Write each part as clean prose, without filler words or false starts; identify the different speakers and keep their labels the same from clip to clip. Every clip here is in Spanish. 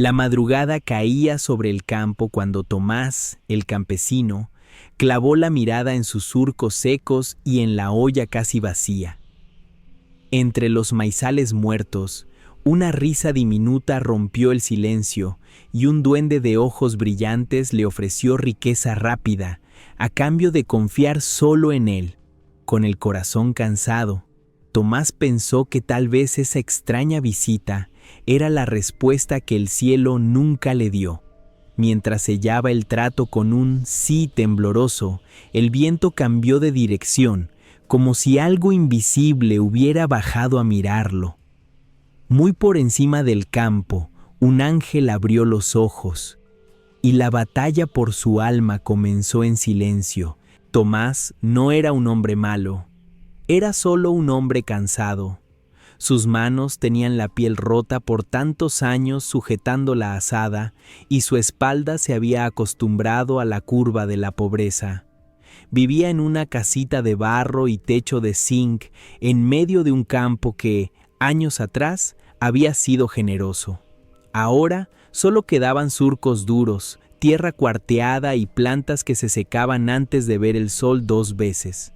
Speaker 1: La madrugada caía sobre el campo cuando Tomás, el campesino, clavó la mirada en sus surcos secos y en la olla casi vacía. Entre los maizales muertos, una risa diminuta rompió el silencio y un duende de ojos brillantes le ofreció riqueza rápida, a cambio de confiar solo en él. Con el corazón cansado, Tomás pensó que tal vez esa extraña visita era la respuesta que el cielo nunca le dio. Mientras sellaba el trato con un sí tembloroso, el viento cambió de dirección, como si algo invisible hubiera bajado a mirarlo. Muy por encima del campo, un ángel abrió los ojos, y la batalla por su alma comenzó en silencio. Tomás no era un hombre malo, era solo un hombre cansado. Sus manos tenían la piel rota por tantos años sujetando la azada y su espalda se había acostumbrado a la curva de la pobreza. Vivía en una casita de barro y techo de zinc en medio de un campo que, años atrás, había sido generoso. Ahora solo quedaban surcos duros, tierra cuarteada y plantas que se secaban antes de ver el sol 2 veces.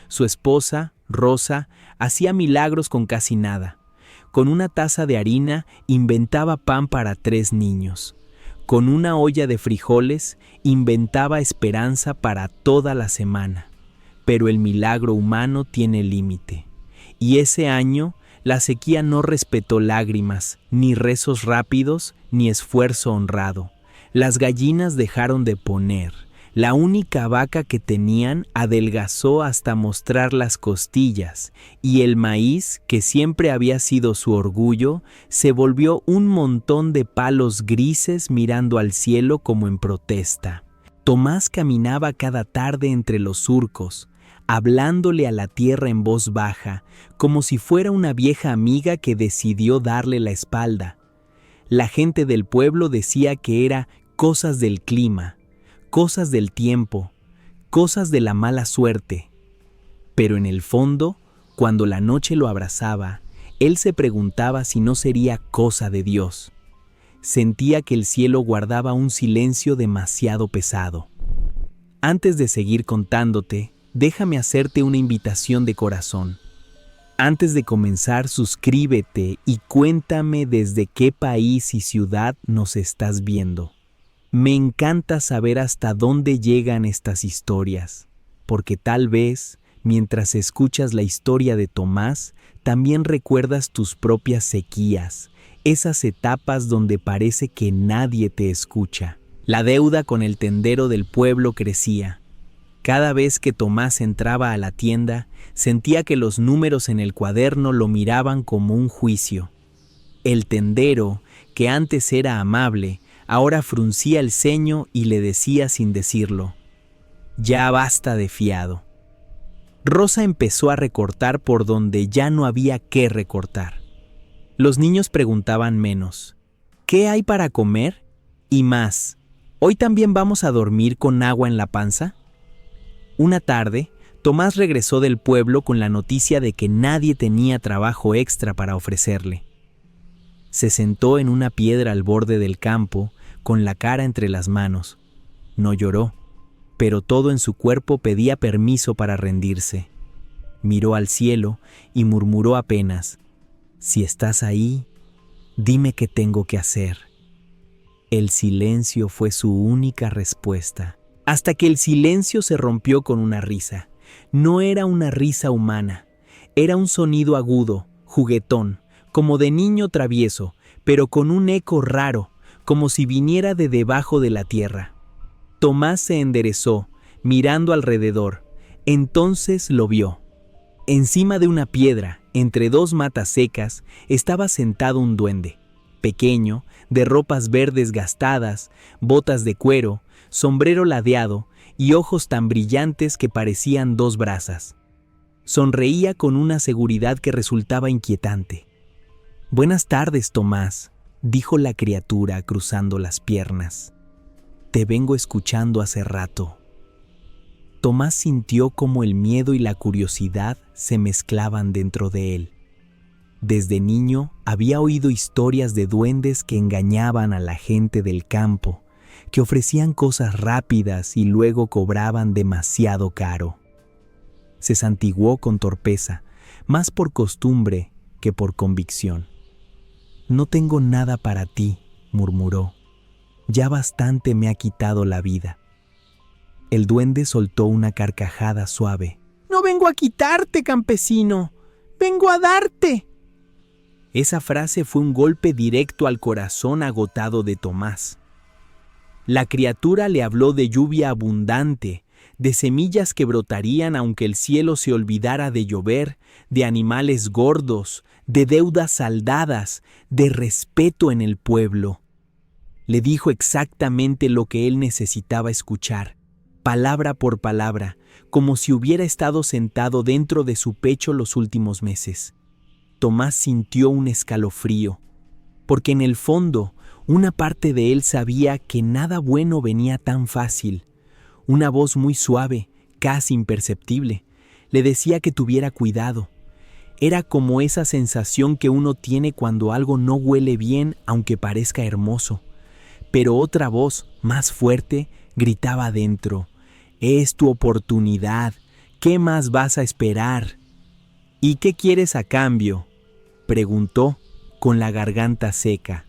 Speaker 1: Su esposa, Rosa, hacía milagros con casi nada. Con una taza de harina inventaba pan para 3 niños. Con una olla de frijoles inventaba esperanza para toda la semana. Pero el milagro humano tiene límite. Y ese año la sequía no respetó lágrimas, ni rezos rápidos, ni esfuerzo honrado. Las gallinas dejaron de poner. La única vaca que tenían adelgazó hasta mostrar las costillas, y el maíz, que siempre había sido su orgullo, se volvió un montón de palos grises mirando al cielo como en protesta. Tomás caminaba cada tarde entre los surcos, hablándole a la tierra en voz baja, como si fuera una vieja amiga que decidió darle la espalda. La gente del pueblo decía que era cosas del clima, cosas del tiempo, cosas de la mala suerte. Pero en el fondo, cuando la noche lo abrazaba, él se preguntaba si no sería cosa de Dios. Sentía que el cielo guardaba un silencio demasiado pesado. Antes de seguir contándote, déjame hacerte una invitación de corazón. Antes de comenzar, suscríbete y cuéntame desde qué país y ciudad nos estás viendo. Me encanta saber hasta dónde llegan estas historias, porque tal vez, mientras escuchas la historia de Tomás, también recuerdas tus propias sequías, esas etapas donde parece que nadie te escucha. La deuda con el tendero del pueblo crecía. Cada vez que Tomás entraba a la tienda, sentía que los números en el cuaderno lo miraban como un juicio. El tendero, que antes era amable, ahora fruncía el ceño y le decía sin decirlo: «Ya basta de fiado». Rosa empezó a recortar por donde ya no había qué recortar. Los niños preguntaban menos: «¿Qué hay para comer?» Y más: «¿Hoy también vamos a dormir con agua en la panza?». Una tarde, Tomás regresó del pueblo con la noticia de que nadie tenía trabajo extra para ofrecerle. Se sentó en una piedra al borde del campo, con la cara entre las manos. No lloró, pero todo en su cuerpo pedía permiso para rendirse. Miró al cielo y murmuró apenas: «Si estás ahí, dime qué tengo que hacer». El silencio fue su única respuesta, hasta que el silencio se rompió con una risa. No era una risa humana, era un sonido agudo, juguetón, como de niño travieso, pero con un eco raro, como si viniera de debajo de la tierra. Tomás se enderezó, mirando alrededor. Entonces lo vio. Encima de una piedra, entre 2 matas secas, estaba sentado un duende, pequeño, de ropas verdes gastadas, botas de cuero, sombrero ladeado y ojos tan brillantes que parecían 2 brasas. Sonreía con una seguridad que resultaba inquietante. «Buenas tardes, Tomás», dijo la criatura cruzando las piernas. «Te vengo escuchando hace rato». Tomás sintió como el miedo y la curiosidad se mezclaban dentro de él. Desde niño había oído historias de duendes que engañaban a la gente del campo, que ofrecían cosas rápidas y luego cobraban demasiado caro. Se santiguó con torpeza, más por costumbre que por convicción. «No tengo nada para ti», murmuró. «Ya bastante me ha quitado la vida». El duende soltó una carcajada suave. «No vengo a quitarte, campesino, vengo a darte». Esa frase fue un golpe directo al corazón agotado de Tomás. La criatura le habló de lluvia abundante, de semillas que brotarían aunque el cielo se olvidara de llover, de animales gordos, de deudas saldadas, de respeto en el pueblo. Le dijo exactamente lo que él necesitaba escuchar, palabra por palabra, como si hubiera estado sentado dentro de su pecho los últimos meses. Tomás sintió un escalofrío, porque en el fondo, una parte de él sabía que nada bueno venía tan fácil. Una voz muy suave, casi imperceptible, le decía que tuviera cuidado. Era como esa sensación que uno tiene cuando algo no huele bien aunque parezca hermoso. Pero otra voz, más fuerte, gritaba adentro: «Es tu oportunidad, ¿qué más vas a esperar?» «¿Y qué quieres a cambio?», preguntó, con la garganta seca.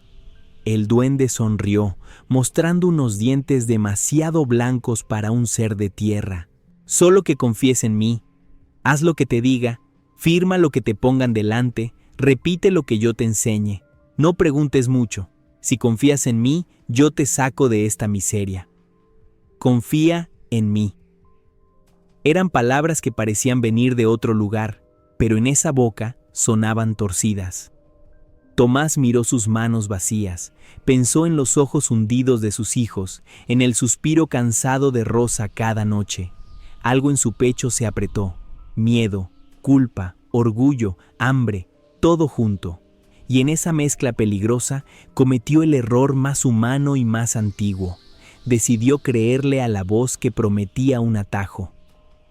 Speaker 1: El duende sonrió, mostrando unos dientes demasiado blancos para un ser de tierra. «Solo que confíes en mí. Haz lo que te diga, firma lo que te pongan delante, repite lo que yo te enseñe. No preguntes mucho. Si confías en mí, yo te saco de esta miseria. Confía en mí». Eran palabras que parecían venir de otro lugar, pero en esa boca sonaban torcidas. Tomás miró sus manos vacías, pensó en los ojos hundidos de sus hijos, en el suspiro cansado de Rosa cada noche. Algo en su pecho se apretó: miedo, culpa, orgullo, hambre, todo junto. Y en esa mezcla peligrosa cometió el error más humano y más antiguo. Decidió creerle a la voz que prometía un atajo.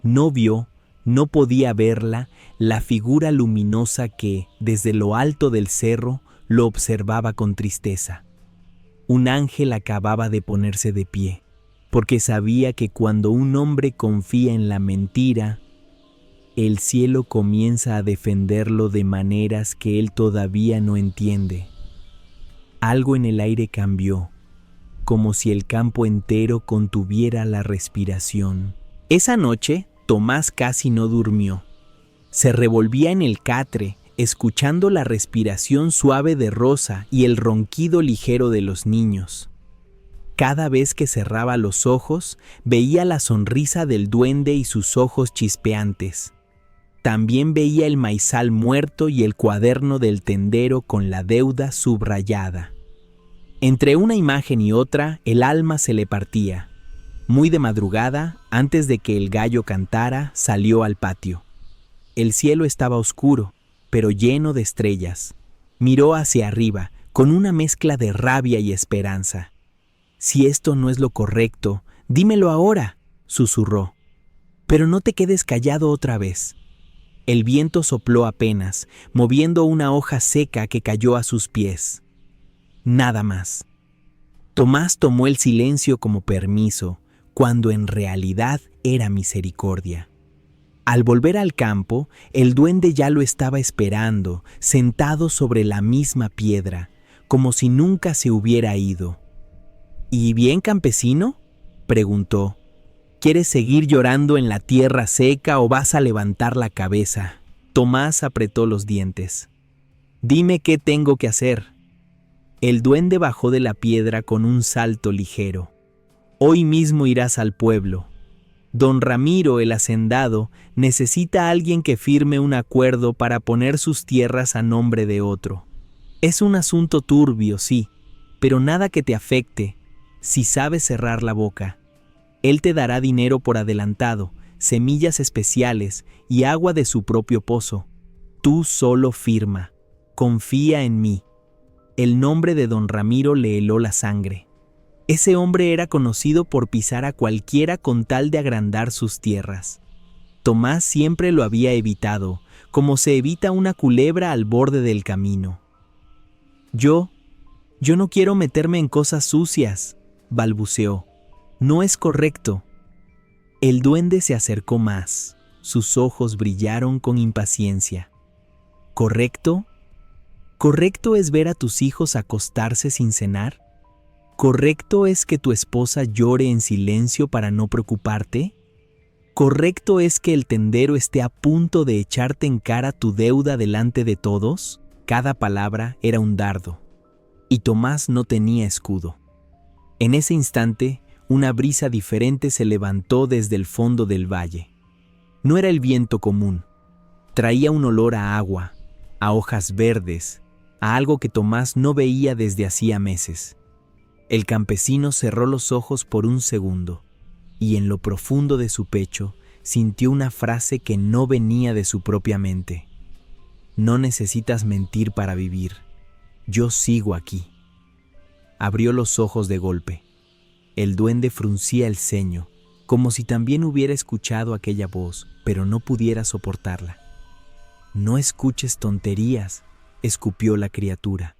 Speaker 1: No vio, no podía verla, la figura luminosa que, desde lo alto del cerro, lo observaba con tristeza. Un ángel acababa de ponerse de pie, porque sabía que cuando un hombre confía en la mentira, el cielo comienza a defenderlo de maneras que él todavía no entiende. Algo en el aire cambió, como si el campo entero contuviera la respiración. Esa noche, Tomás casi no durmió. Se revolvía en el catre, escuchando la respiración suave de Rosa y el ronquido ligero de los niños. Cada vez que cerraba los ojos, veía la sonrisa del duende y sus ojos chispeantes. También veía el maizal muerto y el cuaderno del tendero con la deuda subrayada. Entre una imagen y otra, el alma se le partía. Muy de madrugada, antes de que el gallo cantara, salió al patio. El cielo estaba oscuro, pero lleno de estrellas. Miró hacia arriba, con una mezcla de rabia y esperanza. «Si esto no es lo correcto, dímelo ahora», susurró. «Pero no te quedes callado otra vez». El viento sopló apenas, moviendo una hoja seca que cayó a sus pies. Nada más. Tomás tomó el silencio como permiso, cuando en realidad era misericordia. Al volver al campo, el duende ya lo estaba esperando, sentado sobre la misma piedra, como si nunca se hubiera ido. «¿Y bien, campesino?», preguntó. «¿Quieres seguir llorando en la tierra seca o vas a levantar la cabeza?». Tomás apretó los dientes. «Dime qué tengo que hacer». El duende bajó de la piedra con un salto ligero. «Hoy mismo irás al pueblo. Don Ramiro, el hacendado, necesita a alguien que firme un acuerdo para poner sus tierras a nombre de otro. Es un asunto turbio, sí, pero nada que te afecte, si sabes cerrar la boca. Él te dará dinero por adelantado, semillas especiales y agua de su propio pozo. Tú solo firma. Confía en mí». El nombre de don Ramiro le heló la sangre. Ese hombre era conocido por pisar a cualquiera con tal de agrandar sus tierras. Tomás siempre lo había evitado, como se evita una culebra al borde del camino. Yo no quiero meterme en cosas sucias, balbuceó. No es correcto. El duende se acercó más. Sus ojos brillaron con impaciencia. ¿Correcto? ¿Correcto es ver a tus hijos acostarse sin cenar? ¿Correcto es que tu esposa llore en silencio para no preocuparte? ¿Correcto es que el tendero esté a punto de echarte en cara tu deuda delante de todos? Cada palabra era un dardo, y Tomás no tenía escudo. En ese instante, una brisa diferente se levantó desde el fondo del valle. No era el viento común. Traía un olor a agua, a hojas verdes, a algo que Tomás no veía desde hacía meses. El campesino cerró los ojos por un segundo, y en lo profundo de su pecho sintió una frase que no venía de su propia mente. No necesitas mentir para vivir. Yo sigo aquí. Abrió los ojos de golpe. El duende fruncía el ceño, como si también hubiera escuchado aquella voz, pero no pudiera soportarla. No escuches tonterías, escupió la criatura.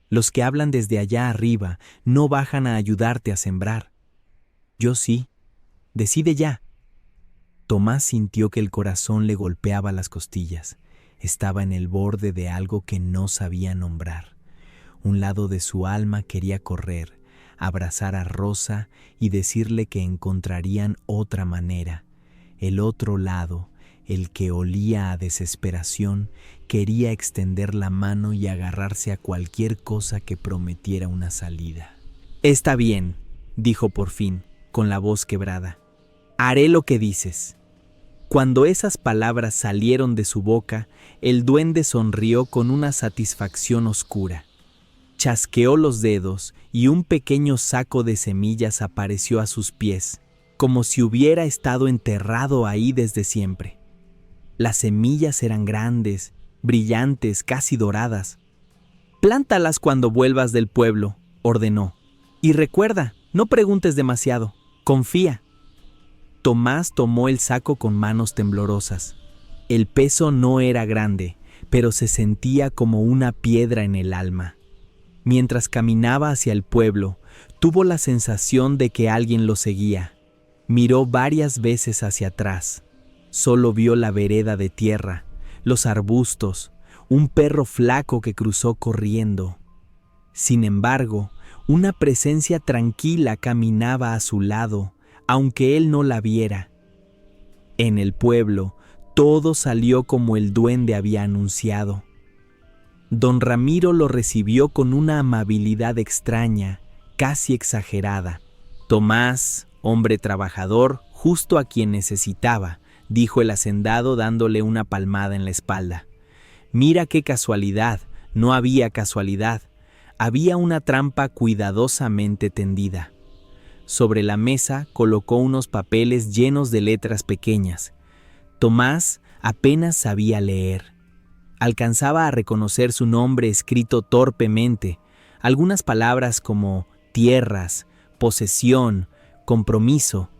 Speaker 1: Los que hablan desde allá arriba no bajan a ayudarte a sembrar. Yo sí. Decide ya. Tomás sintió que el corazón le golpeaba las costillas. Estaba en el borde de algo que no sabía nombrar. Un lado de su alma quería correr, abrazar a Rosa y decirle que encontrarían otra manera. El otro lado, el que olía a desesperación, quería extender la mano y agarrarse a cualquier cosa que prometiera una salida. Está bien, dijo por fin, con la voz quebrada. Haré lo que dices. Cuando esas palabras salieron de su boca, el duende sonrió con una satisfacción oscura. Chasqueó los dedos y un pequeño saco de semillas apareció a sus pies, como si hubiera estado enterrado ahí desde siempre. Las semillas eran grandes, brillantes, casi doradas. «Plántalas cuando vuelvas del pueblo», ordenó. «Y recuerda, no preguntes demasiado, confía». Tomás tomó el saco con manos temblorosas. El peso no era grande, pero se sentía como una piedra en el alma. Mientras caminaba hacia el pueblo, tuvo la sensación de que alguien lo seguía. Miró varias veces hacia atrás. Solo vio la vereda de tierra, los arbustos, un perro flaco que cruzó corriendo. Sin embargo, una presencia tranquila caminaba a su lado, aunque él no la viera. En el pueblo, todo salió como el duende había anunciado. Don Ramiro lo recibió con una amabilidad extraña, casi exagerada. Tomás, hombre trabajador, justo a quien necesitaba, dijo el hacendado dándole una palmada en la espalda. Mira qué casualidad, no había casualidad, había una trampa cuidadosamente tendida. Sobre la mesa colocó unos papeles llenos de letras pequeñas. Tomás apenas sabía leer. Alcanzaba a reconocer su nombre escrito torpemente, algunas palabras como tierras, posesión, compromiso.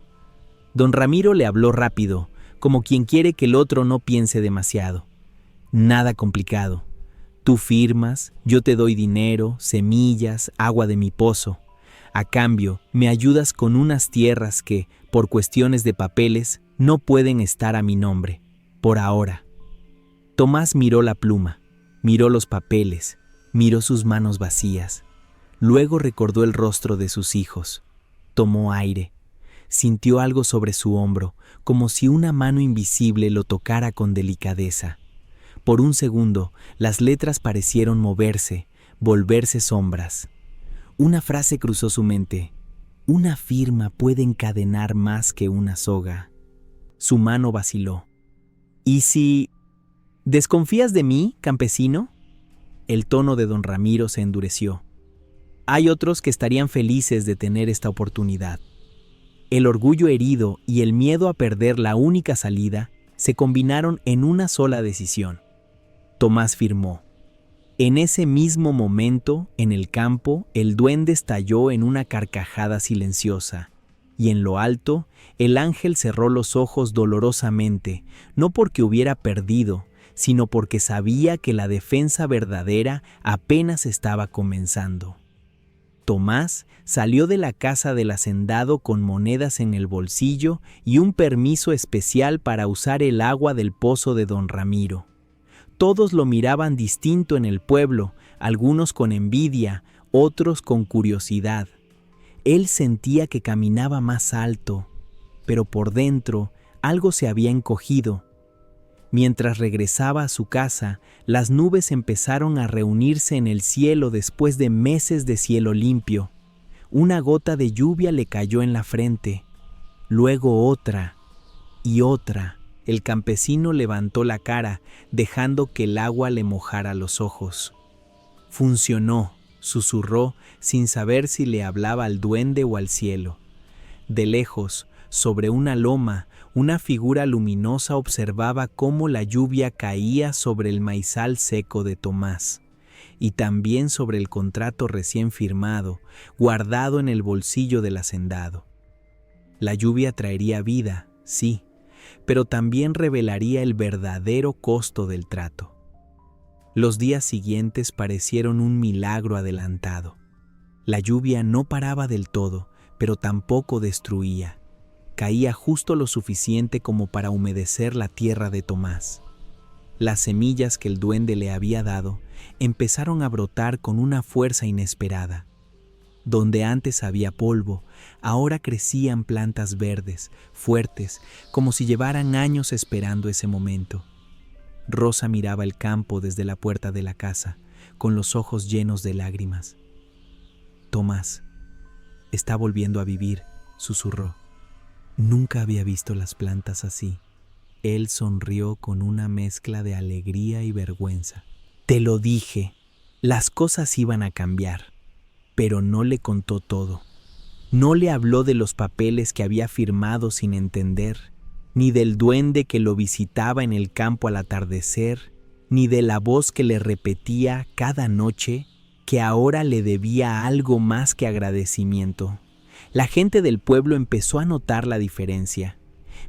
Speaker 1: Don Ramiro le habló rápido, como quien quiere que el otro no piense demasiado. Nada complicado. Tú firmas, yo te doy dinero, semillas, agua de mi pozo. A cambio, me ayudas con unas tierras que, por cuestiones de papeles, no pueden estar a mi nombre, por ahora. Tomás miró la pluma, miró los papeles, miró sus manos vacías. Luego recordó el rostro de sus hijos. Tomó aire. Sintió algo sobre su hombro, como si una mano invisible lo tocara con delicadeza. Por un segundo, las letras parecieron moverse, volverse sombras. Una frase cruzó su mente. Una firma puede encadenar más que una soga. Su mano vaciló. ¿Y si... ¿Desconfías de mí, campesino? El tono de don Ramiro se endureció. Hay otros que estarían felices de tener esta oportunidad. El orgullo herido y el miedo a perder la única salida se combinaron en una sola decisión. Tomás firmó. En ese mismo momento, en el campo, el duende estalló en una carcajada silenciosa, y en lo alto, el ángel cerró los ojos dolorosamente, no porque hubiera perdido, sino porque sabía que la defensa verdadera apenas estaba comenzando. Tomás salió de la casa del hacendado con monedas en el bolsillo y un permiso especial para usar el agua del pozo de don Ramiro. Todos lo miraban distinto en el pueblo, algunos con envidia, otros con curiosidad. Él sentía que caminaba más alto, pero por dentro algo se había encogido. Mientras regresaba a su casa, las nubes empezaron a reunirse en el cielo después de meses de cielo limpio. Una gota de lluvia le cayó en la frente, luego otra y otra. El campesino levantó la cara, dejando que el agua le mojara los ojos. Funcionó, susurró, sin saber si le hablaba al duende o al cielo. De lejos, sobre una loma, una figura luminosa observaba cómo la lluvia caía sobre el maizal seco de Tomás, y también sobre el contrato recién firmado, guardado en el bolsillo del hacendado. La lluvia traería vida, sí, pero también revelaría el verdadero costo del trato. Los días siguientes parecieron un milagro adelantado. La lluvia no paraba del todo, pero tampoco destruía. Caía justo lo suficiente como para humedecer la tierra de Tomás. Las semillas que el duende le había dado empezaron a brotar con una fuerza inesperada. Donde antes había polvo, ahora crecían plantas verdes, fuertes, como si llevaran años esperando ese momento. Rosa miraba el campo desde la puerta de la casa, con los ojos llenos de lágrimas. «Tomás, está volviendo a vivir», susurró. Nunca había visto las plantas así. Él sonrió con una mezcla de alegría y vergüenza. «Te lo dije, las cosas iban a cambiar». Pero no le contó todo. No le habló de los papeles que había firmado sin entender, ni del duende que lo visitaba en el campo al atardecer, ni de la voz que le repetía cada noche que ahora le debía algo más que agradecimiento. La gente del pueblo empezó a notar la diferencia.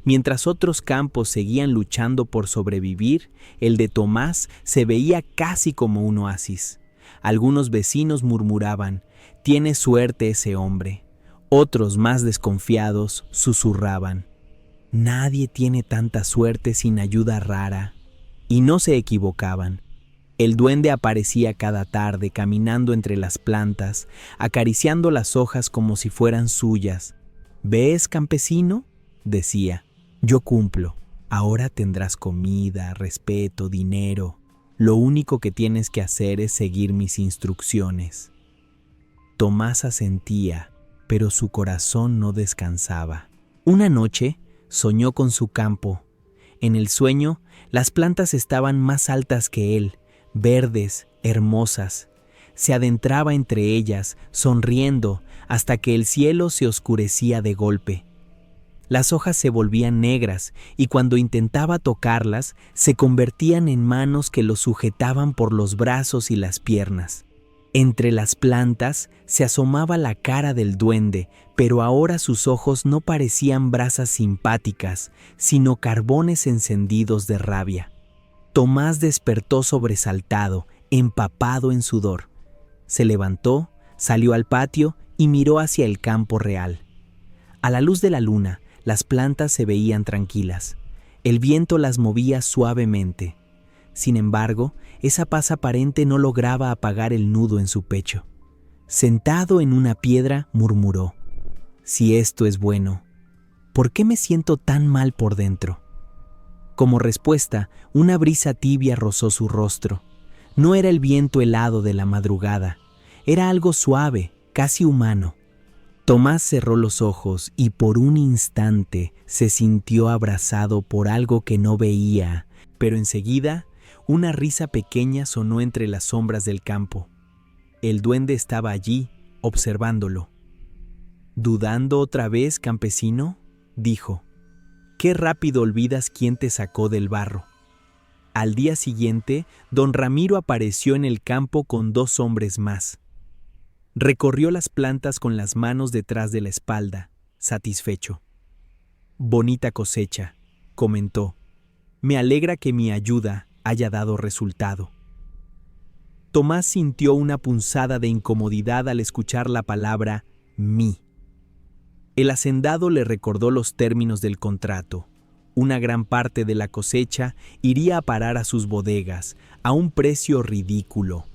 Speaker 1: Mientras otros campos seguían luchando por sobrevivir, el de Tomás se veía casi como un oasis. Algunos vecinos murmuraban: «Tiene suerte ese hombre». Otros, más desconfiados, susurraban: «Nadie tiene tanta suerte sin ayuda rara». Y no se equivocaban. El duende aparecía cada tarde caminando entre las plantas, acariciando las hojas como si fueran suyas. «¿Ves, campesino?», decía, «yo cumplo. Ahora tendrás comida, respeto, dinero. Lo único que tienes que hacer es seguir mis instrucciones». Tomás asentía, pero su corazón no descansaba. Una noche soñó con su campo. En el sueño, las plantas estaban más altas que él, verdes, hermosas. Se adentraba entre ellas, sonriendo, hasta que el cielo se oscurecía de golpe. Las hojas se volvían negras y cuando intentaba tocarlas, se convertían en manos que lo sujetaban por los brazos y las piernas. Entre las plantas se asomaba la cara del duende, pero ahora sus ojos no parecían brasas simpáticas, sino carbones encendidos de rabia. Tomás despertó sobresaltado, empapado en sudor. Se levantó, salió al patio y miró hacia el campo real. A la luz de la luna, las plantas se veían tranquilas. El viento las movía suavemente. Sin embargo, esa paz aparente no lograba apagar el nudo en su pecho. Sentado en una piedra, murmuró: «Si esto es bueno, ¿por qué me siento tan mal por dentro?». Como respuesta, una brisa tibia rozó su rostro. No era el viento helado de la madrugada, era algo suave, casi humano. Tomás cerró los ojos y por un instante se sintió abrazado por algo que no veía, pero enseguida una risa pequeña sonó entre las sombras del campo. El duende estaba allí, observándolo. «¿Dudando otra vez, campesino?», dijo. «Qué rápido olvidas quién te sacó del barro». Al día siguiente, don Ramiro apareció en el campo con 2 hombres más. Recorrió las plantas con las manos detrás de la espalda, satisfecho. «Bonita cosecha», comentó. «Me alegra que mi ayuda, haya dado resultado. Tomás sintió una punzada de incomodidad al escuchar la palabra mí. El hacendado le recordó los términos del contrato. Una gran parte de la cosecha iría a parar a sus bodegas, a un precio ridículo.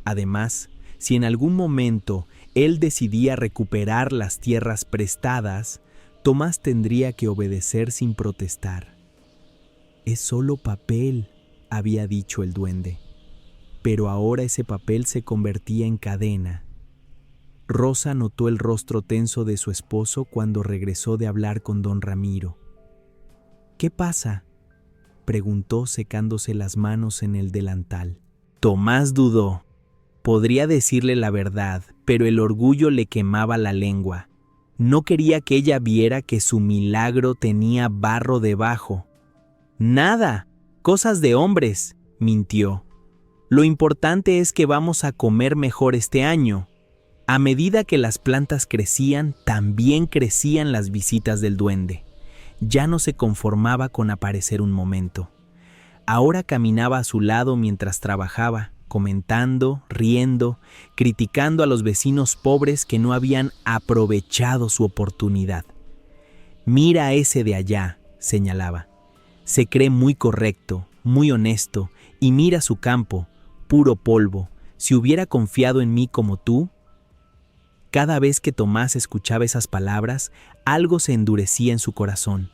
Speaker 1: Además, si en algún momento él decidía recuperar las tierras prestadas, Tomás tendría que obedecer sin protestar. «Es solo papel», había dicho el duende. Pero ahora ese papel se convertía en cadena. Rosa notó el rostro tenso de su esposo cuando regresó de hablar con don Ramiro. «¿Qué pasa?», preguntó secándose las manos en el delantal. Tomás dudó. Podría decirle la verdad, pero el orgullo le quemaba la lengua. No quería que ella viera que su milagro tenía barro debajo. «Nada, cosas de hombres», mintió. «Lo importante es que vamos a comer mejor este año». A medida que las plantas crecían, también crecían las visitas del duende. Ya no se conformaba con aparecer un momento. Ahora caminaba a su lado mientras trabajaba, comentando, riendo, criticando a los vecinos pobres que no habían aprovechado su oportunidad. «Mira a ese de allá», señalaba. «Se cree muy correcto, muy honesto, y mira su campo, puro polvo. Si hubiera confiado en mí como tú». Cada vez que Tomás escuchaba esas palabras, algo se endurecía en su corazón.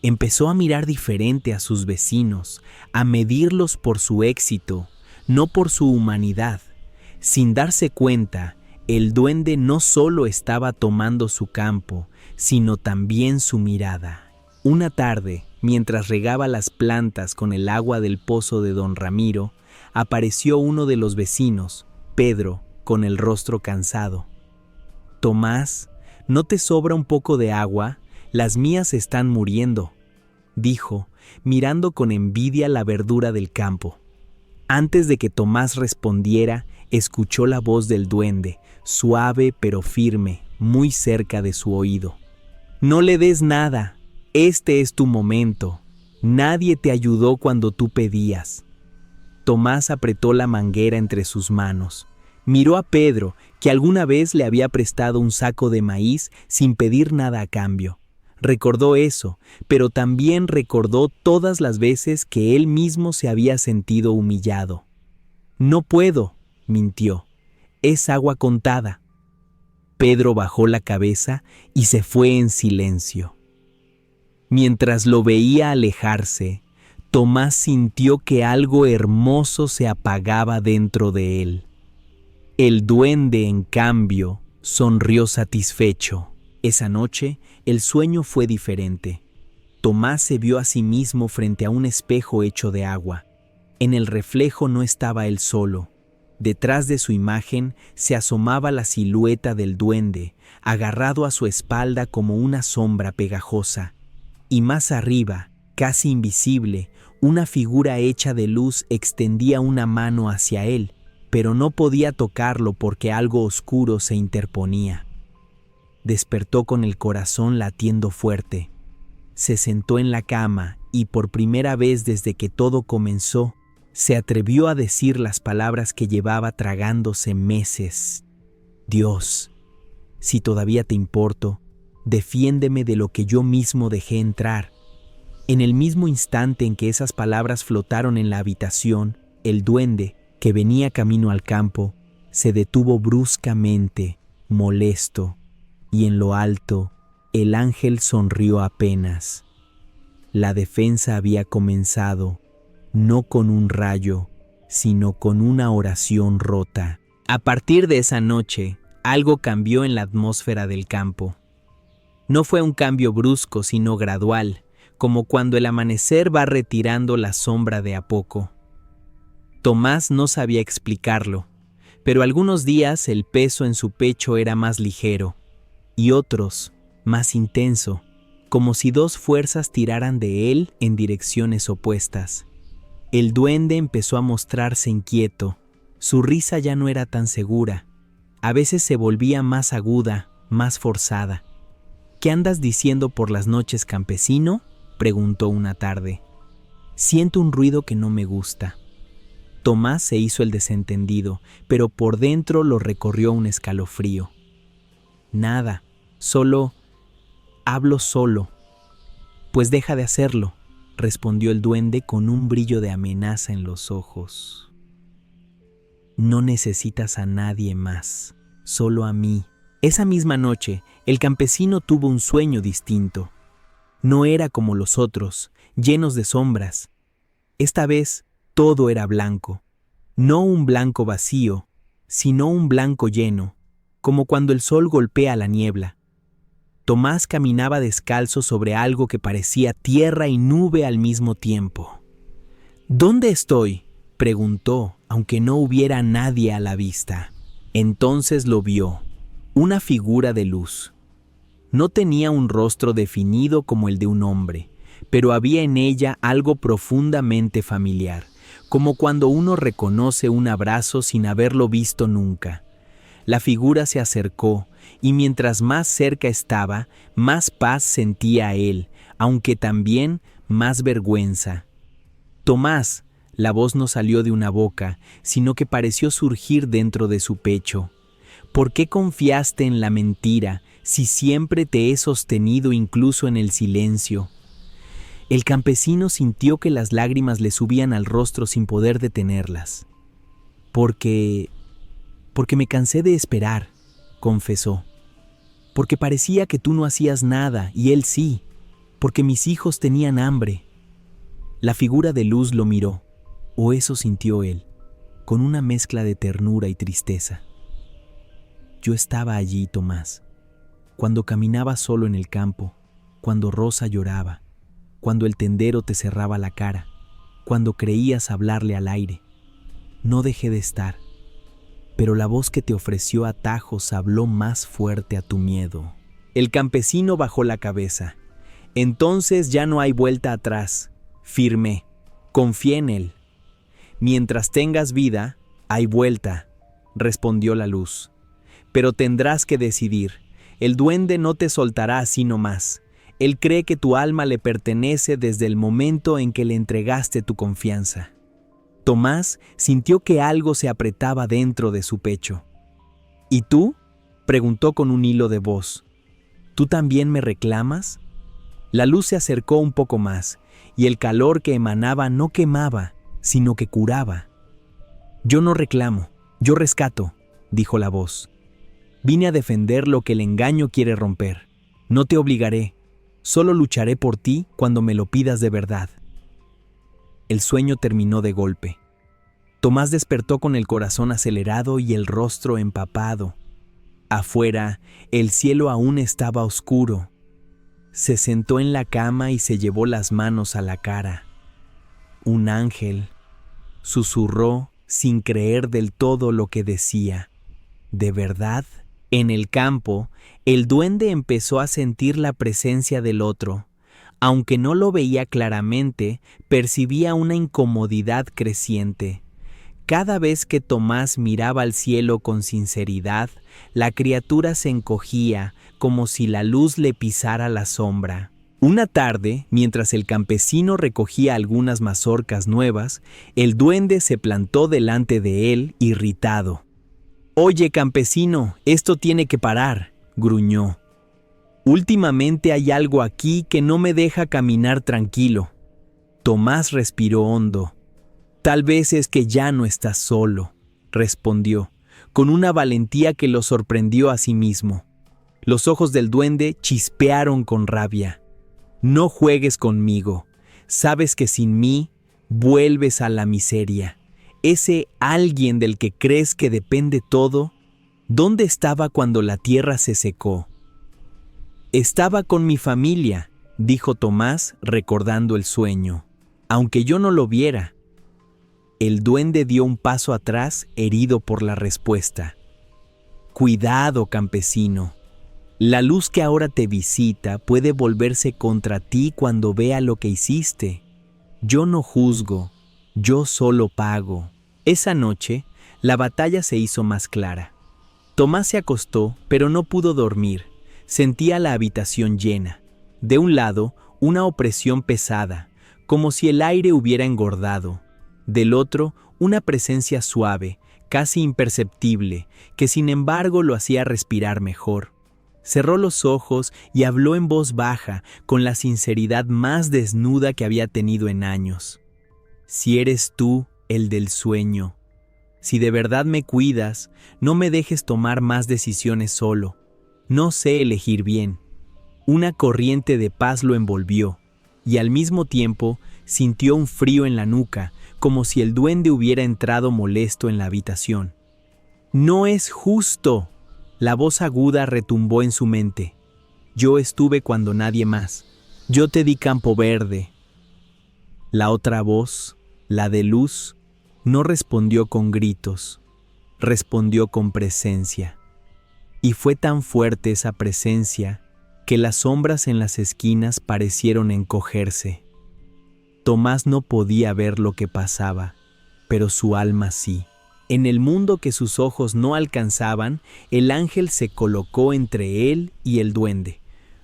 Speaker 1: Empezó a mirar diferente a sus vecinos, a medirlos por su éxito, no por su humanidad. Sin darse cuenta, el duende no solo estaba tomando su campo, sino también su mirada. Una tarde, mientras regaba las plantas con el agua del pozo de don Ramiro, apareció uno de los vecinos, Pedro, con el rostro cansado. «Tomás, ¿no te sobra un poco de agua? Las mías están muriendo», dijo, mirando con envidia la verdura del campo. Antes de que Tomás respondiera, escuchó la voz del duende, suave pero firme, muy cerca de su oído. «No le des nada, este es tu momento. Nadie te ayudó cuando tú pedías». Tomás apretó la manguera entre sus manos. Miró a Pedro, que alguna vez le había prestado un saco de maíz sin pedir nada a cambio. Recordó eso, pero también recordó todas las veces que él mismo se había sentido humillado. «No puedo», mintió. «Es agua contada». Pedro bajó la cabeza y se fue en silencio. Mientras lo veía alejarse, Tomás sintió que algo hermoso se apagaba dentro de él. El duende, en cambio, sonrió satisfecho. Esa noche, el sueño fue diferente. Tomás se vio a sí mismo frente a un espejo hecho de agua. En el reflejo no estaba él solo. Detrás de su imagen se asomaba la silueta del duende, agarrado a su espalda como una sombra pegajosa. Y más arriba, casi invisible, una figura hecha de luz extendía una mano hacia él, pero no podía tocarlo porque algo oscuro se interponía. Despertó con el corazón latiendo fuerte. Se sentó en la cama y por primera vez desde que todo comenzó, se atrevió a decir las palabras que llevaba tragándose meses. «Dios, si todavía te importo, defiéndeme de lo que yo mismo dejé entrar». En el mismo instante en que esas palabras flotaron en la habitación, el duende, que venía camino al campo, se detuvo bruscamente, molesto, y en lo alto, el ángel sonrió apenas. La defensa había comenzado, no con un rayo, sino con una oración rota. A partir de esa noche, algo cambió en la atmósfera del campo. No fue un cambio brusco, sino gradual, como cuando el amanecer va retirando la sombra de a poco. Tomás no sabía explicarlo, pero algunos días el peso en su pecho era más ligero, y otros, más intenso, como si dos fuerzas tiraran de él en direcciones opuestas. El duende empezó a mostrarse inquieto, su risa ya no era tan segura, a veces se volvía más aguda, más forzada. «¿Qué andas diciendo por las noches, campesino?», preguntó una tarde. Siento un ruido que no me gusta. Tomás se hizo el desentendido, pero por dentro lo recorrió un escalofrío. Nada, solo hablo solo. Pues deja de hacerlo, respondió el duende con un brillo de amenaza en los ojos. No necesitas a nadie más, solo a mí. Esa misma noche, el campesino tuvo un sueño distinto. No era como los otros, llenos de sombras. Esta vez, todo era blanco. No un blanco vacío, sino un blanco lleno, como cuando el sol golpea la niebla. Tomás caminaba descalzo sobre algo que parecía tierra y nube al mismo tiempo. ¿Dónde estoy?, preguntó, aunque no hubiera nadie a la vista. Entonces lo vio, una figura de luz. No tenía un rostro definido como el de un hombre, pero había en ella algo profundamente familiar, como cuando uno reconoce un abrazo sin haberlo visto nunca. La figura se acercó, y mientras más cerca estaba, más paz sentía él, aunque también más vergüenza. Tomás, la voz no salió de una boca, sino que pareció surgir dentro de su pecho. ¿Por qué confiaste en la mentira, si siempre te he sostenido incluso en el silencio? El campesino sintió que las lágrimas le subían al rostro sin poder detenerlas. Porque me cansé de esperar, confesó. Porque parecía que tú no hacías nada y él sí, porque mis hijos tenían hambre. La figura de luz lo miró, o eso sintió él, con una mezcla de ternura y tristeza. Yo estaba allí, Tomás, cuando caminaba solo en el campo, cuando Rosa lloraba, cuando el tendero te cerraba la cara, cuando creías hablarle al aire. No dejé de estar, pero la voz que te ofreció atajos habló más fuerte a tu miedo. El campesino bajó la cabeza. Entonces ya no hay vuelta atrás. Firme, confié en él. Mientras tengas vida, hay vuelta, respondió la luz. Pero tendrás que decidir. El duende no te soltará así nomás. Él cree que tu alma le pertenece desde el momento en que le entregaste tu confianza. Tomás sintió que algo se apretaba dentro de su pecho. ¿Y tú?, preguntó con un hilo de voz. ¿Tú también me reclamas? La luz se acercó un poco más, y el calor que emanaba no quemaba, sino que curaba. Yo no reclamo, yo rescato, dijo la voz. Vine a defender lo que el engaño quiere romper. No te obligaré, solo lucharé por ti cuando me lo pidas de verdad. El sueño terminó de golpe. Tomás despertó con el corazón acelerado y el rostro empapado. Afuera, el cielo aún estaba oscuro. Se sentó en la cama y se llevó las manos a la cara. Un ángel, susurró sin creer del todo lo que decía. ¿De verdad? En el campo, el duende empezó a sentir la presencia del otro. Aunque no lo veía claramente, percibía una incomodidad creciente. Cada vez que Tomás miraba al cielo con sinceridad, la criatura se encogía, como si la luz le pisara la sombra. Una tarde, mientras el campesino recogía algunas mazorcas nuevas, el duende se plantó delante de él, irritado. «Oye, campesino, esto tiene que parar», gruñó. «Últimamente hay algo aquí que no me deja caminar tranquilo». Tomás respiró hondo. «Tal vez es que ya no estás solo», respondió, con una valentía que lo sorprendió a sí mismo. Los ojos del duende chispearon con rabia. «No juegues conmigo. Sabes que sin mí vuelves a la miseria. Ese alguien del que crees que depende todo, ¿dónde estaba cuando la tierra se secó?» «Estaba con mi familia», dijo Tomás, recordando el sueño, «aunque yo no lo viera». El duende dio un paso atrás, herido por la respuesta. «Cuidado, campesino. La luz que ahora te visita puede volverse contra ti cuando vea lo que hiciste. Yo no juzgo, yo solo pago». Esa noche, la batalla se hizo más clara. Tomás se acostó, pero no pudo dormir. Sentía la habitación llena. De un lado, una opresión pesada, como si el aire hubiera engordado. Del otro, una presencia suave, casi imperceptible, que sin embargo lo hacía respirar mejor. Cerró los ojos y habló en voz baja, con la sinceridad más desnuda que había tenido en años. Si eres tú el del sueño, si de verdad me cuidas, no me dejes tomar más decisiones solo. No sé elegir bien. Una corriente de paz lo envolvió, y al mismo tiempo sintió un frío en la nuca, como si el duende hubiera entrado molesto en la habitación. «No es justo», la voz aguda retumbó en su mente. «Yo estuve cuando nadie más. Yo te di campo verde». La otra voz, la de luz, no respondió con gritos, respondió con presencia. Y fue tan fuerte esa presencia que las sombras en las esquinas parecieron encogerse. Tomás no podía ver lo que pasaba, pero su alma sí. En el mundo que sus ojos no alcanzaban, el ángel se colocó entre él y el duende.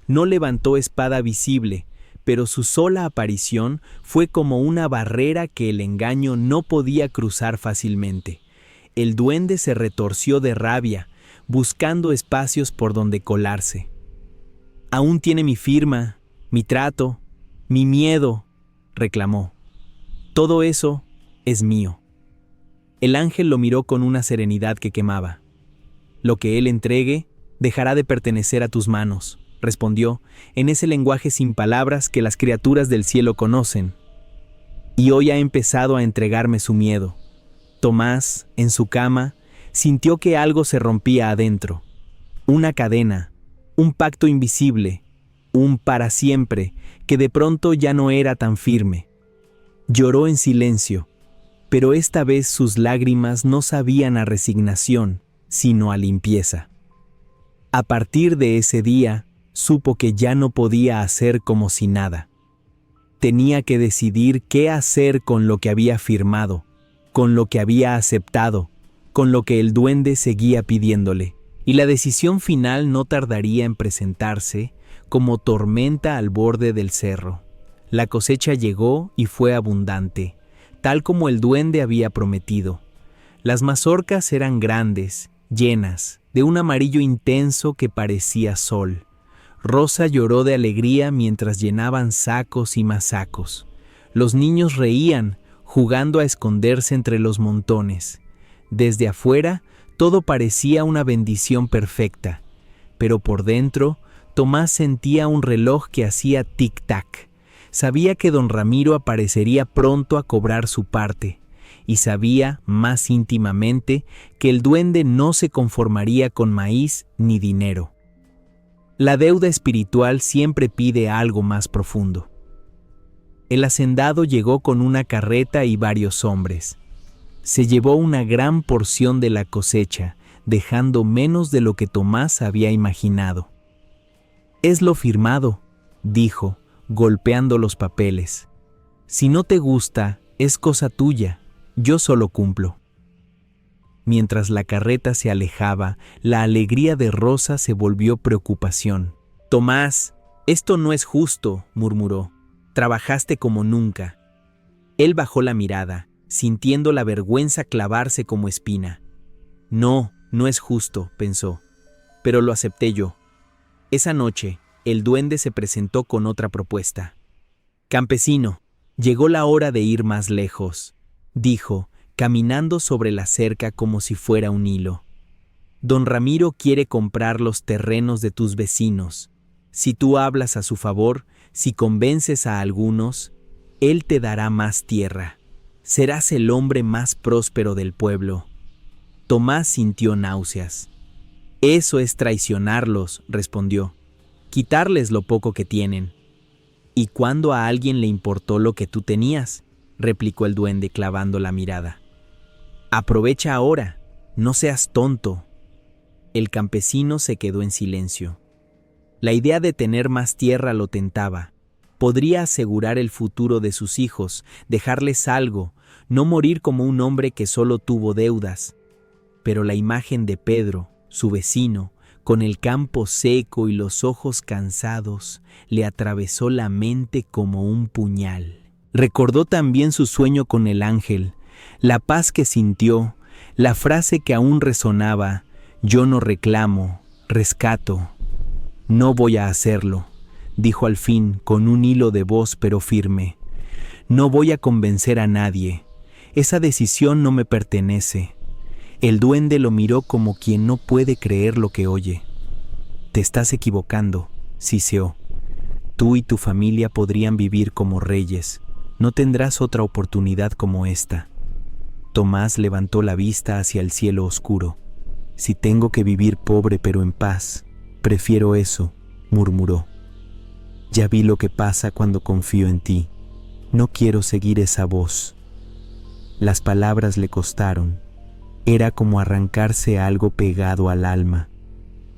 Speaker 1: No levantó espada visible, pero su sola aparición fue como una barrera que el engaño no podía cruzar fácilmente. El duende se retorció de rabia, buscando espacios por donde colarse. «Aún tiene mi firma, mi trato, mi miedo», reclamó. «Todo eso es mío». El ángel lo miró con una serenidad que quemaba. «Lo que él entregue dejará de pertenecer a tus manos», respondió, en ese lenguaje sin palabras que las criaturas del cielo conocen. Y hoy ha empezado a entregarme su miedo. Tomás, en su cama, sintió que algo se rompía adentro. Una cadena, un pacto invisible, un para siempre, que de pronto ya no era tan firme. Lloró en silencio, pero esta vez sus lágrimas no sabían a resignación, sino a limpieza. A partir de ese día, supo que ya no podía hacer como si nada. Tenía que decidir qué hacer con lo que había firmado, con lo que había aceptado, con lo que el duende seguía pidiéndole. Y la decisión final no tardaría en presentarse como tormenta al borde del cerro. La cosecha llegó y fue abundante, tal como el duende había prometido. Las mazorcas eran grandes, llenas, de un amarillo intenso que parecía sol. Rosa lloró de alegría mientras llenaban sacos y más sacos. Los niños reían, jugando a esconderse entre los montones. Desde afuera, todo parecía una bendición perfecta, pero por dentro, Tomás sentía un reloj que hacía tic-tac. Sabía que don Ramiro aparecería pronto a cobrar su parte, y sabía, más íntimamente, que el duende no se conformaría con maíz ni dinero. La deuda espiritual siempre pide algo más profundo. El hacendado llegó con una carreta y varios hombres. Se llevó una gran porción de la cosecha, dejando menos de lo que Tomás había imaginado. «Es lo firmado», dijo, golpeando los papeles. «Si no te gusta, es cosa tuya, yo solo cumplo». Mientras la carreta se alejaba, la alegría de Rosa se volvió preocupación. «Tomás, esto no es justo», murmuró. «Trabajaste como nunca». Él bajó la mirada, sintiendo la vergüenza clavarse como espina. «No, no es justo», pensó, «pero lo acepté yo». Esa noche, el duende se presentó con otra propuesta. «Campesino, llegó la hora de ir más lejos», dijo, caminando sobre la cerca como si fuera un hilo. «Don Ramiro quiere comprar los terrenos de tus vecinos. Si tú hablas a su favor, si convences a algunos, él te dará más tierra. Serás el hombre más próspero del pueblo». Tomás sintió náuseas. «Eso es traicionarlos», respondió. «Quitarles lo poco que tienen». «¿Y cuándo a alguien le importó lo que tú tenías?», replicó el duende clavando la mirada. «Aprovecha ahora, no seas tonto». El campesino se quedó en silencio. La idea de tener más tierra lo tentaba. Podría asegurar el futuro de sus hijos, dejarles algo, no morir como un hombre que solo tuvo deudas. Pero la imagen de Pedro, su vecino, con el campo seco y los ojos cansados, le atravesó la mente como un puñal. Recordó también su sueño con el ángel, la paz que sintió, la frase que aún resonaba: yo no reclamo, rescato. No voy a hacerlo, dijo al fin con un hilo de voz pero firme. No voy a convencer a nadie, esa decisión no me pertenece. El duende lo miró como quien no puede creer lo que oye. Te estás equivocando, siseó. Tú y tu familia podrían vivir como reyes. No tendrás otra oportunidad como esta. Tomás levantó la vista hacia el cielo oscuro. Si tengo que vivir pobre pero en paz, prefiero eso, murmuró. Ya vi lo que pasa cuando confío en ti. No quiero seguir esa voz. Las palabras le costaron. Era como arrancarse algo pegado al alma.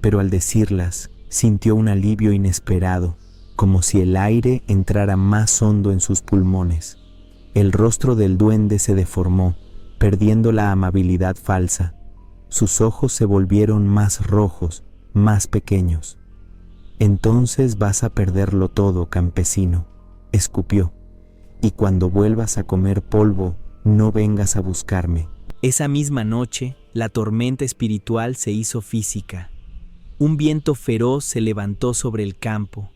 Speaker 1: Pero al decirlas, sintió un alivio inesperado, como si el aire entrara más hondo en sus pulmones. El rostro del duende se deformó, perdiendo la amabilidad falsa. Sus ojos se volvieron más rojos, más pequeños. Entonces vas a perderlo todo, campesino, escupió. Y cuando vuelvas a comer polvo, no vengas a buscarme. Esa misma noche, la tormenta espiritual se hizo física. Un viento feroz se levantó sobre el campo.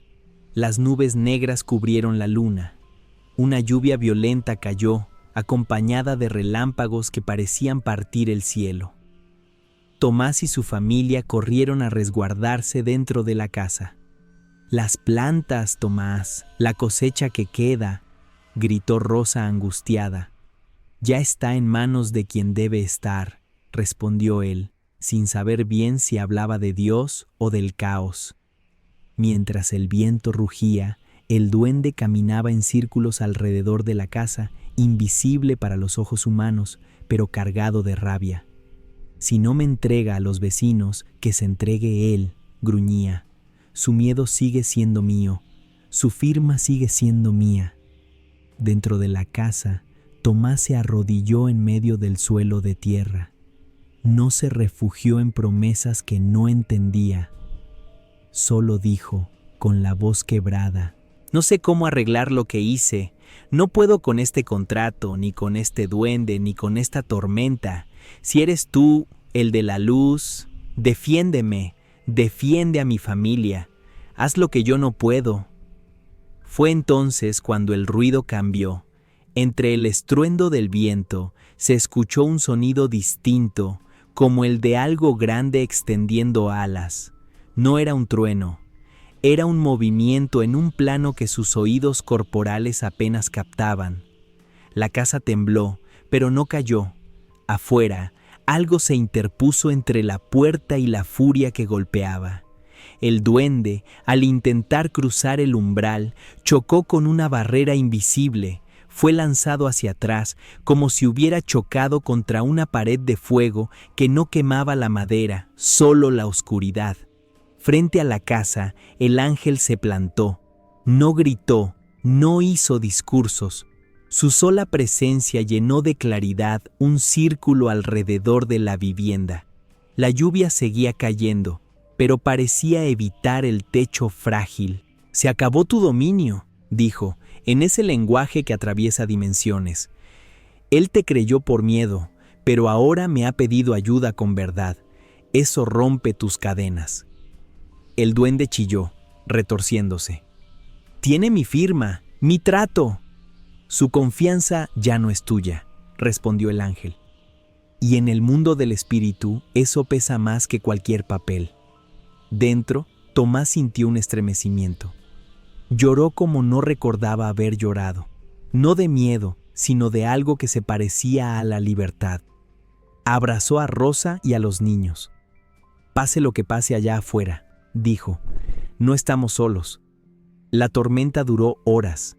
Speaker 1: Las nubes negras cubrieron la luna. Una lluvia violenta cayó, acompañada de relámpagos que parecían partir el cielo. Tomás y su familia corrieron a resguardarse dentro de la casa. «Las plantas, Tomás, la cosecha que queda», gritó Rosa angustiada. «Ya está en manos de quien debe estar», respondió él, sin saber bien si hablaba de Dios o del caos. Mientras el viento rugía, el duende caminaba en círculos alrededor de la casa, invisible para los ojos humanos, pero cargado de rabia. «Si no me entrega a los vecinos, que se entregue él», gruñía. «Su miedo sigue siendo mío, su firma sigue siendo mía». Dentro de la casa, Tomás se arrodilló en medio del suelo de tierra. No se refugió en promesas que no entendía. Solo dijo, con la voz quebrada: «No sé cómo arreglar lo que hice. No puedo con este contrato, ni con este duende, ni con esta tormenta. Si eres tú, el de la luz, defiéndeme, defiende a mi familia. Haz lo que yo no puedo». Fue entonces cuando el ruido cambió. Entre el estruendo del viento se escuchó un sonido distinto, como el de algo grande extendiendo alas. No era un trueno, era un movimiento en un plano que sus oídos corporales apenas captaban. La casa tembló, pero no cayó. Afuera, algo se interpuso entre la puerta y la furia que golpeaba. El duende, al intentar cruzar el umbral, chocó con una barrera invisible. Fue lanzado hacia atrás, como si hubiera chocado contra una pared de fuego que no quemaba la madera, solo la oscuridad. Frente a la casa, el ángel se plantó. No gritó, no hizo discursos. Su sola presencia llenó de claridad un círculo alrededor de la vivienda. La lluvia seguía cayendo, pero parecía evitar el techo frágil. «Se acabó tu dominio», dijo, en ese lenguaje que atraviesa dimensiones. «Él te creyó por miedo, pero ahora me ha pedido ayuda con verdad. Eso rompe tus cadenas». El duende chilló, retorciéndose. «Tiene mi firma, mi trato». «Su confianza ya no es tuya», respondió el ángel. «Y en el mundo del espíritu eso pesa más que cualquier papel». Dentro, Tomás sintió un estremecimiento. Lloró como no recordaba haber llorado, no de miedo, sino de algo que se parecía a la libertad. Abrazó a Rosa y a los niños. «Pase lo que pase allá afuera», dijo, «no estamos solos». La tormenta duró horas.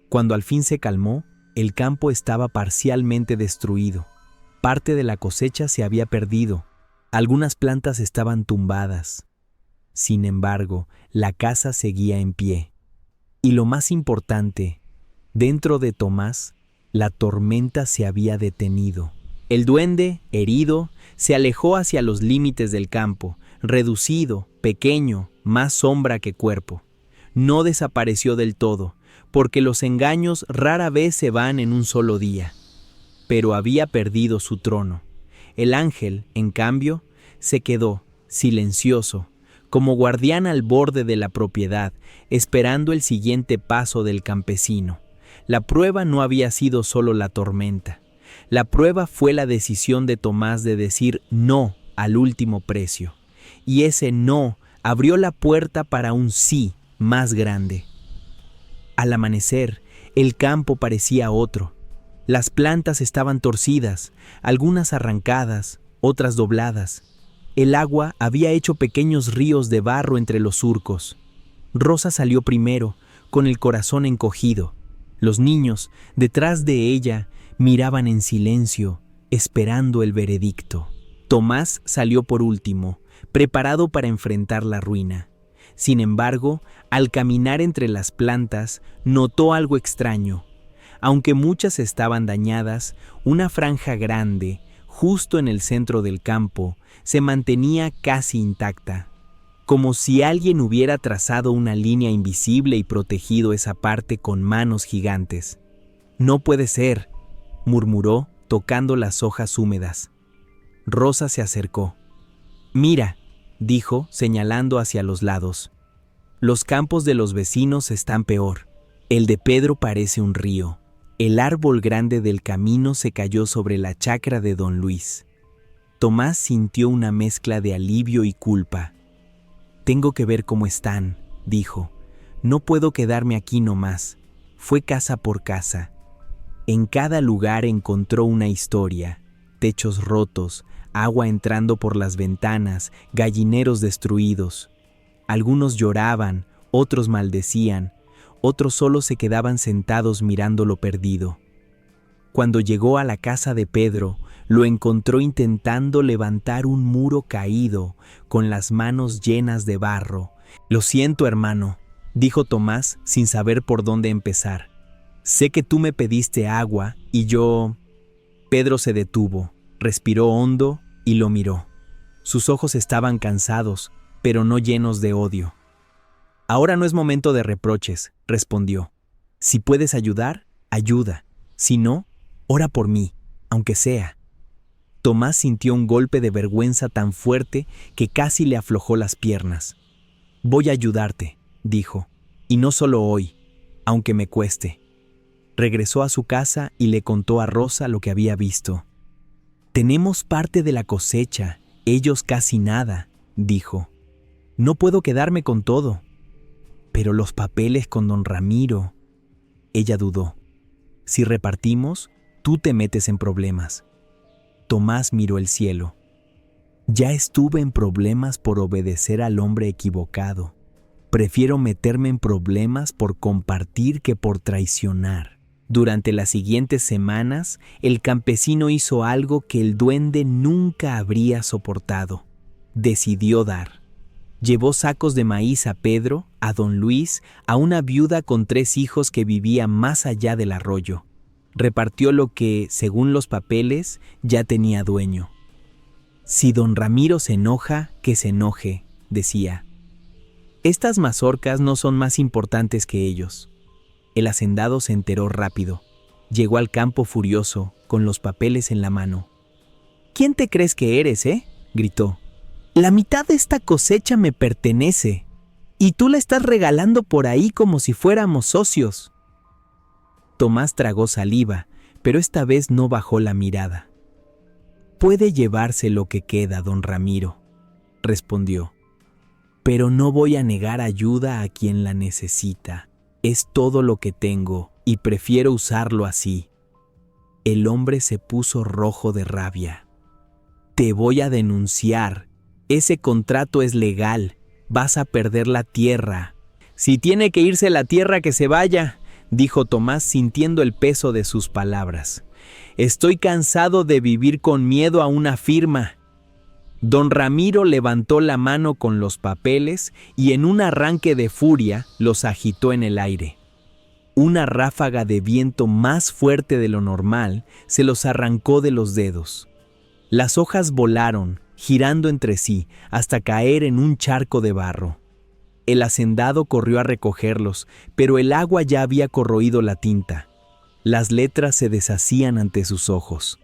Speaker 1: Cuando al fin se calmó, el campo estaba parcialmente destruido. Parte de la cosecha se había perdido. Algunas plantas estaban tumbadas. Sin embargo, la casa seguía en pie. Y lo más importante, dentro de Tomás, la tormenta se había detenido. El duende, herido, se alejó hacia los límites del campo, reducido, pequeño, más sombra que cuerpo. No desapareció del todo, porque los engaños rara vez se van en un solo día. Pero había perdido su trono. El ángel, en cambio, se quedó, silencioso, como guardián al borde de la propiedad, esperando el siguiente paso del campesino. La prueba no había sido solo la tormenta. La prueba fue la decisión de Tomás de decir no al último precio. Y ese no abrió la puerta para un sí más grande. Al amanecer, el campo parecía otro. Las plantas estaban torcidas, algunas arrancadas, otras dobladas. El agua había hecho pequeños ríos de barro entre los surcos. Rosa salió primero, con el corazón encogido. Los niños, detrás de ella, miraban en silencio, esperando el veredicto. Tomás salió por último, preparado para enfrentar la ruina. Sin embargo, al caminar entre las plantas, notó algo extraño. Aunque muchas estaban dañadas, una franja grande, justo en el centro del campo, se mantenía casi intacta, como si alguien hubiera trazado una línea invisible y protegido esa parte con manos gigantes. «No puede ser», murmuró, tocando las hojas húmedas. Rosa se acercó. «Mira», dijo, señalando hacia los lados. «Los campos de los vecinos están peor. El de Pedro parece un río. El árbol grande del camino se cayó sobre la chacra de don Luis». Tomás sintió una mezcla de alivio y culpa. «Tengo que ver cómo están», dijo. «No puedo quedarme aquí nomás». Fue casa por casa. En cada lugar encontró una historia: techos rotos, agua entrando por las ventanas, gallineros destruidos. Algunos lloraban, otros maldecían, otros solo se quedaban sentados mirando lo perdido. Cuando llegó a la casa de Pedro, lo encontró intentando levantar un muro caído, con las manos llenas de barro. «Lo siento, hermano», dijo Tomás sin saber por dónde empezar. «Sé que tú me pediste agua y yo...». Pedro se detuvo, respiró hondo y lo miró. Sus ojos estaban cansados, pero no llenos de odio. «Ahora no es momento de reproches», respondió. «Si puedes ayudar, ayuda. Si no, ora por mí, aunque sea». Tomás sintió un golpe de vergüenza tan fuerte que casi le aflojó las piernas. «Voy a ayudarte», dijo, «y no solo hoy, aunque me cueste». Regresó a su casa y le contó a Rosa lo que había visto. «Tenemos parte de la cosecha, ellos casi nada», dijo. «No puedo quedarme con todo». «Pero los papeles con don Ramiro». Ella dudó. «Si repartimos, tú te metes en problemas». Tomás miró el cielo. «Ya estuve en problemas por obedecer al hombre equivocado. Prefiero meterme en problemas por compartir que por traicionar». Durante las siguientes semanas, el campesino hizo algo que el duende nunca habría soportado. Decidió dar. Llevó sacos de maíz a Pedro, a don Luis, a una viuda con 3 hijos que vivía más allá del arroyo. Repartió lo que, según los papeles, ya tenía dueño. «Si don Ramiro se enoja, que se enoje», decía. «Estas mazorcas no son más importantes que ellos». El hacendado se enteró rápido. Llegó al campo furioso, con los papeles en la mano. «¿Quién te crees que eres, gritó. «La mitad de esta cosecha me pertenece, y tú la estás regalando por ahí como si fuéramos socios». Tomás tragó saliva, pero esta vez no bajó la mirada. «Puede llevarse lo que queda, don Ramiro», respondió. «Pero no voy a negar ayuda a quien la necesita. Es todo lo que tengo y prefiero usarlo así». El hombre se puso rojo de rabia. «Te voy a denunciar. Ese contrato es legal. Vas a perder la tierra». «Si tiene que irse la tierra, que se vaya», dijo Tomás sintiendo el peso de sus palabras. «Estoy cansado de vivir con miedo a una firma». Don Ramiro levantó la mano con los papeles y en un arranque de furia los agitó en el aire. Una ráfaga de viento más fuerte de lo normal se los arrancó de los dedos. Las hojas volaron, girando entre sí, hasta caer en un charco de barro. El hacendado corrió a recogerlos, pero el agua ya había corroído la tinta. Las letras se deshacían ante sus ojos.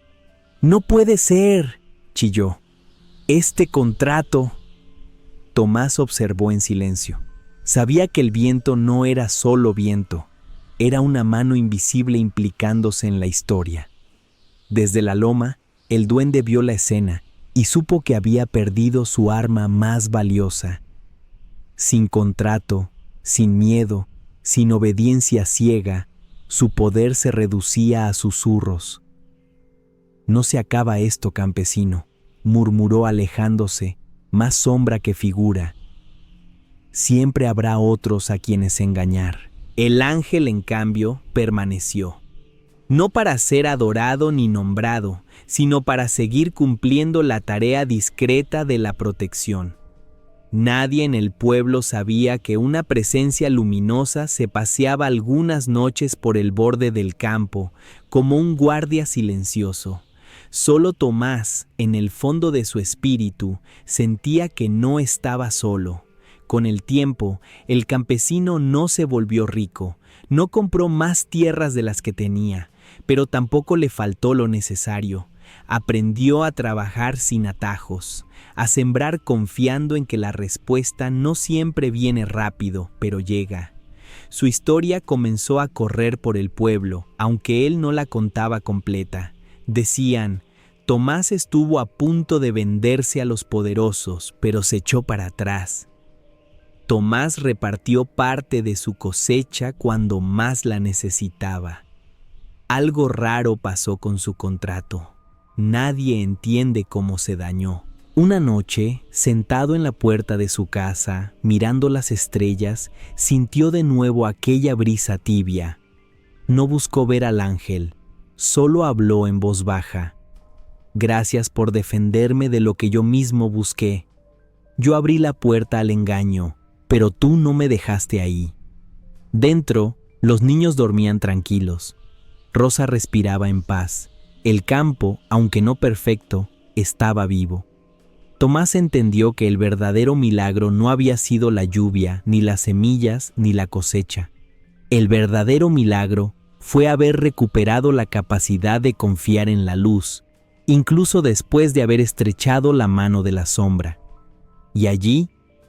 Speaker 1: «¡No puede ser!», chilló. «Este contrato». Tomás observó en silencio. Sabía que el viento no era solo viento, era una mano invisible implicándose en la historia. Desde la loma, el duende vio la escena y supo que había perdido su arma más valiosa. Sin contrato, sin miedo, sin obediencia ciega, su poder se reducía a susurros. «No se acaba esto, campesino», murmuró alejándose, más sombra que figura. «Siempre habrá otros a quienes engañar». El ángel, en cambio, permaneció. No para ser adorado ni nombrado, sino para seguir cumpliendo la tarea discreta de la protección. Nadie en el pueblo sabía que una presencia luminosa se paseaba algunas noches por el borde del campo, como un guardia silencioso. Solo Tomás, en el fondo de su espíritu, sentía que no estaba solo. Con el tiempo, el campesino no se volvió rico, no compró más tierras de las que tenía, pero tampoco le faltó lo necesario. Aprendió a trabajar sin atajos, a sembrar confiando en que la respuesta no siempre viene rápido, pero llega. Su historia comenzó a correr por el pueblo, aunque él no la contaba completa. Decían: «Tomás estuvo a punto de venderse a los poderosos, pero se echó para atrás». Tomás repartió parte de su cosecha cuando más la necesitaba. Algo raro pasó con su contrato. Nadie entiende cómo se dañó. Una noche, sentado en la puerta de su casa, mirando las estrellas, sintió de nuevo aquella brisa tibia. No buscó ver al ángel, solo habló en voz baja. «Gracias por defenderme de lo que yo mismo busqué. Yo abrí la puerta al engaño, pero tú no me dejaste ahí». Dentro, los niños dormían tranquilos. Rosa respiraba en paz. El campo, aunque no perfecto, estaba vivo. Tomás entendió que el verdadero milagro no había sido la lluvia, ni las semillas, ni la cosecha. El verdadero milagro fue haber recuperado la capacidad de confiar en la luz, incluso después de haber estrechado la mano de la sombra. Y allí,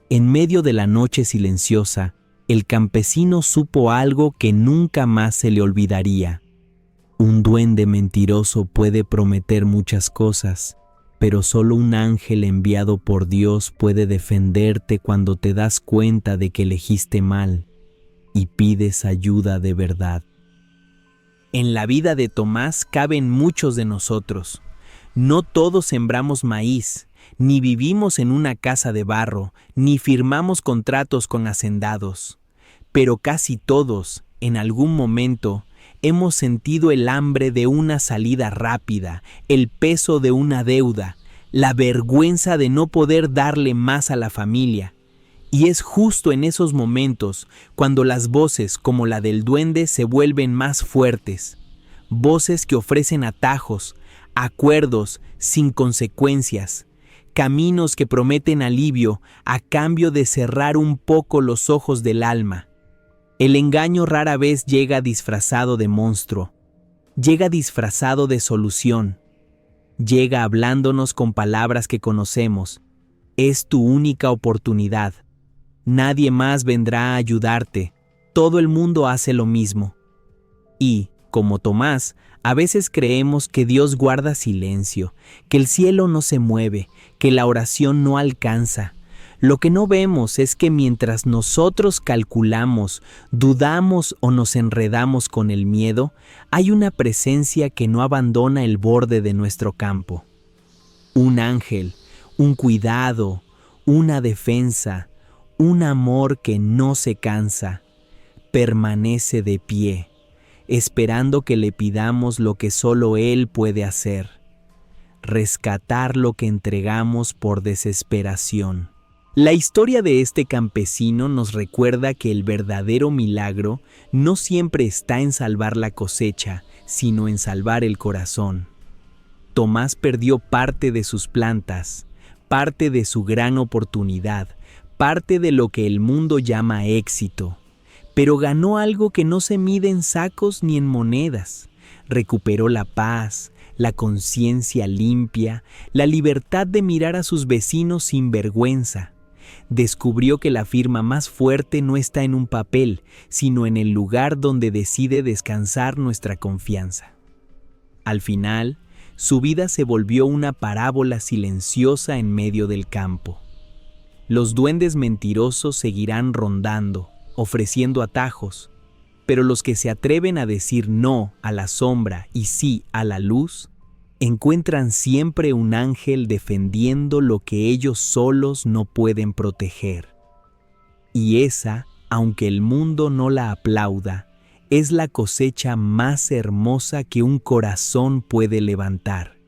Speaker 1: en medio de la noche silenciosa, el campesino supo algo que nunca más se le olvidaría. Un duende mentiroso puede prometer muchas cosas, pero solo un ángel enviado por Dios puede defenderte cuando te das cuenta de que elegiste mal y pides ayuda de verdad. En la vida de Tomás caben muchos de nosotros. No todos sembramos maíz, ni vivimos en una casa de barro, ni firmamos contratos con hacendados. Pero casi todos, en algún momento, hemos sentido el hambre de una salida rápida, el peso de una deuda, la vergüenza de no poder darle más a la familia. Y es justo en esos momentos cuando las voces como la del duende se vuelven más fuertes. Voces que ofrecen atajos, acuerdos sin consecuencias, caminos que prometen alivio a cambio de cerrar un poco los ojos del alma. El engaño rara vez llega disfrazado de monstruo, llega disfrazado de solución, llega hablándonos con palabras que conocemos. Es tu única oportunidad. Nadie más vendrá a ayudarte. Todo el mundo hace lo mismo. Y, como Tomás, a veces creemos que Dios guarda silencio, que el cielo no se mueve, que la oración no alcanza. Lo que no vemos es que mientras nosotros calculamos, dudamos o nos enredamos con el miedo, hay una presencia que no abandona el borde de nuestro campo. Un ángel, un cuidado, una defensa, un amor que no se cansa, permanece de pie, esperando que le pidamos lo que solo Él puede hacer: rescatar lo que entregamos por desesperación. La historia de este campesino nos recuerda que el verdadero milagro no siempre está en salvar la cosecha, sino en salvar el corazón. Tomás perdió parte de sus plantas, parte de su gran oportunidad, parte de lo que el mundo llama éxito, pero ganó algo que no se mide en sacos ni en monedas. Recuperó la paz, la conciencia limpia, la libertad de mirar a sus vecinos sin vergüenza. Descubrió que la firma más fuerte no está en un papel, sino en el lugar donde decide descansar nuestra confianza. Al final, su vida se volvió una parábola silenciosa en medio del campo. Los duendes mentirosos seguirán rondando, ofreciendo atajos, pero los que se atreven a decir no a la sombra y sí a la luz, encuentran siempre un ángel defendiendo lo que ellos solos no pueden proteger. Y esa, aunque el mundo no la aplauda, es la cosecha más hermosa que un corazón puede levantar.